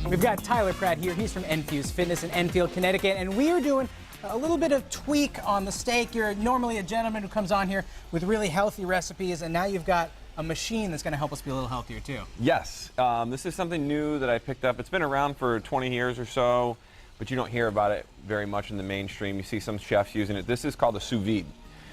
We've got Tyler Pratt here. He's from Enfuse Fitness in Enfield, Connecticut, and we are doing a little bit of tweak on the steak. You're normally a gentleman who comes on here with really healthy recipes, and now you've got a machine that's going to help us be a little healthier too. Yes, this is something new that I picked up. It's been around for 20 years or so, but you don't hear about it very much in the mainstream. You see some chefs using it. This is called a sous vide.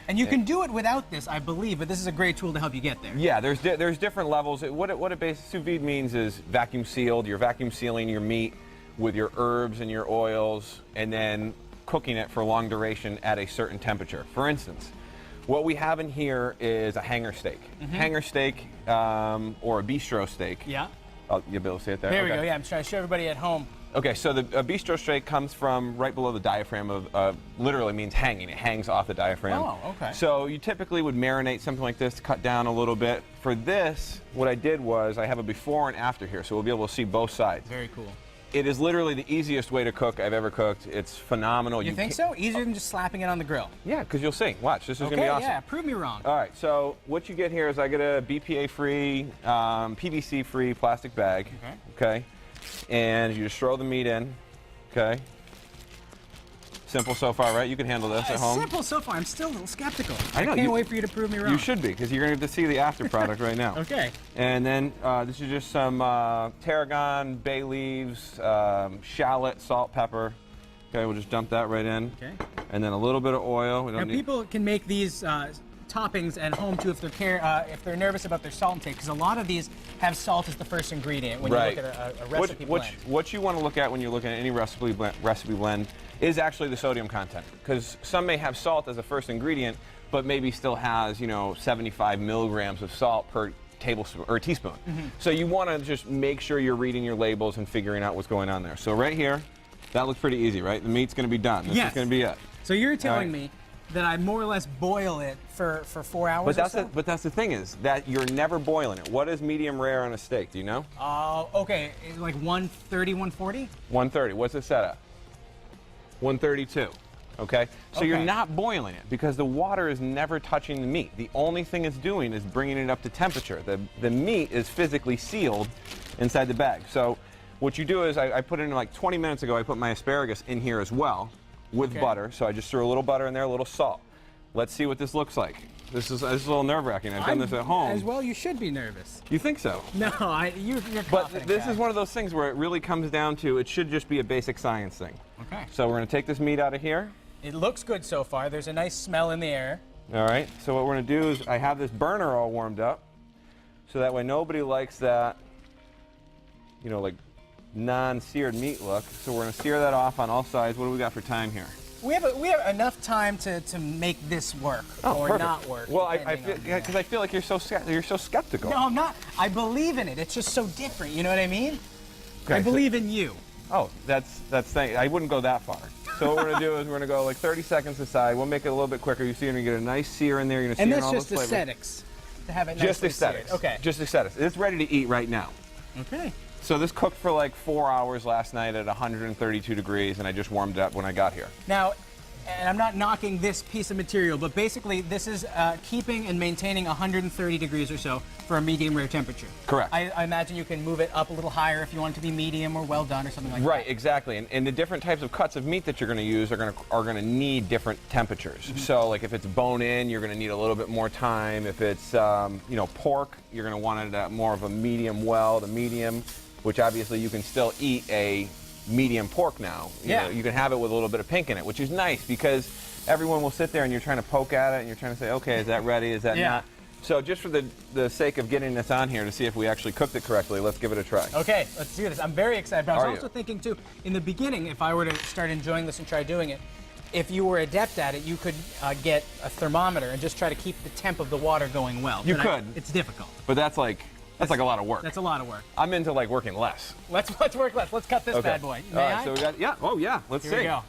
And you can do it without this, I believe, but this is a great tool to help you get there. Yeah, there's different levels. Sous vide means is vacuum sealed. You're vacuum sealing your meat with your herbs and your oils, and then cooking it for long duration at a certain temperature. For instance, what we have in here is a hanger steak. Hanger steak or a bistro steak. Yeah. Oh, you'll be able to see it there? There we go, yeah, I'm trying to show everybody at home. Okay, so the bistro steak comes from right below the diaphragm of, literally means hanging. It hangs off the diaphragm. Oh, okay. So you typically would marinate something like this to cut down a little bit. For this, what I did was I have a before and after here, so we'll be able to see both sides. Very cool. It is literally the easiest way to cook I've ever cooked. It's phenomenal. You think so? Easier than just slapping it on the grill? Yeah, because you'll see. Watch, this is going to be awesome. Yeah, prove me wrong. All right, so what you get here is I get a BPA-free, PVC-free plastic bag. Okay. And you just throw the meat in. Okay. Simple so far, right? You can handle this at home. Simple so far. I'm still a little skeptical. I know, can't wait for you to prove me wrong. You should be, because you're going to have to see the after product right now. Okay. And then this is just some tarragon, bay leaves, shallot, salt, pepper. Okay, we'll just dump that right in. Okay. And then a little bit of oil. We don't now, people can make these toppings at home too if they're nervous about their salt intake, because a lot of these have salt as the first ingredient when you look at a recipe blend. What you want to look at when you're looking at any recipe blend is actually the sodium content, because some may have salt as a first ingredient, but maybe still has 75 milligrams of salt per tablespoon or teaspoon. So you want to just make sure you're reading your labels and figuring out what's going on there. So right here, that looks pretty easy, right? The meat's going to be done. This is going to be it. So you're telling me that I more or less boil it for 4 hours or so? But that's the thing is that you're never boiling it. What is medium rare on a steak? Do you know? Okay, like 130, 140? 130. What's it set at? 132. Okay? So you're not boiling it because the water is never touching the meat. The only thing it's doing is bringing it up to temperature. The meat is physically sealed inside the bag. So what you do is I put in like 20 minutes ago, I put my asparagus in here as well with butter. So I just threw a little butter in there, a little salt. Let's see what this looks like. This is a little nerve-wracking. I've done this at home. As well, you should be nervous. You think so? No, you're confident. But this is one of those things where it really comes down to it should just be a basic science thing. Okay. So we're going to take this meat out of here. It looks good so far. There's a nice smell in the air. All right. So what we're going to do is I have this burner all warmed up, so that way nobody likes that, like non-seared meat look. So we're going to sear that off on all sides. What do we got for time here? We have enough time to make this work or not work. Well, because I feel like you're so skeptical. No, I'm not. I believe in it. It's just so different. You know what I mean? Okay, I believe in you. Oh, that's I wouldn't go that far. So what we're gonna do is we're gonna go like 30 seconds aside. We'll make it a little bit quicker. You see, you're gonna get a nice sear in there. You're gonna sear in all those flavors. And that's just aesthetics. To have it just aesthetics. Seared. Okay. Just aesthetics. It's ready to eat right now. Okay. So this cooked for like 4 hours last night at 132 degrees, and I just warmed it up when I got here. Now, and I'm not knocking this piece of material, but basically this is keeping and maintaining 130 degrees or so for a medium rare temperature. Correct. I imagine you can move it up a little higher if you want it to be medium or well done or something like that. Right, exactly. And the different types of cuts of meat that you're going to use are going to need different temperatures. So like if it's bone in, you're going to need a little bit more time. If it's pork, you're going to want it at more of a medium well, the medium, which obviously you can still eat a medium pork now. You can have it with a little bit of pink in it, which is nice because everyone will sit there and you're trying to poke at it and you're trying to say, okay, is that ready? Is that not? So just for the sake of getting this on here to see if we actually cooked it correctly, let's give it a try. Okay, let's do this. I'm very excited. But I was also thinking too, in the beginning, if I were to start enjoying this and try doing it, if you were adept at it, you could get a thermometer and just try to keep the temp of the water going well. You could. It's difficult. But that's like a lot of work. That's a lot of work. I'm into like working less. Let's work less. Let's cut this bad boy. All right, so we got, let's see. Here we go.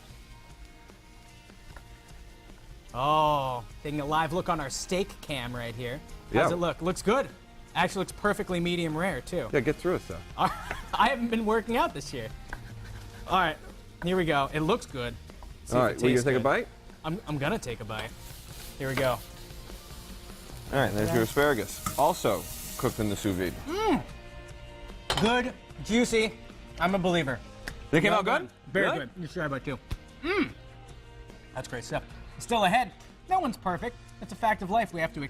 Oh, taking a live look on our steak cam right here. How's it look? Looks good. Actually looks perfectly medium rare too. Yeah, get through it though. I haven't been working out this year. All right, here we go. It looks good. All right, will you take a bite? I'm gonna take a bite. Here we go. All right, there's your asparagus. Also cooked in the sous vide. Good, juicy, I'm a believer. They came Well out good? done. Very Really? good. You should try about two. That's great stuff. Still ahead. No one's perfect. It's a fact of life we have to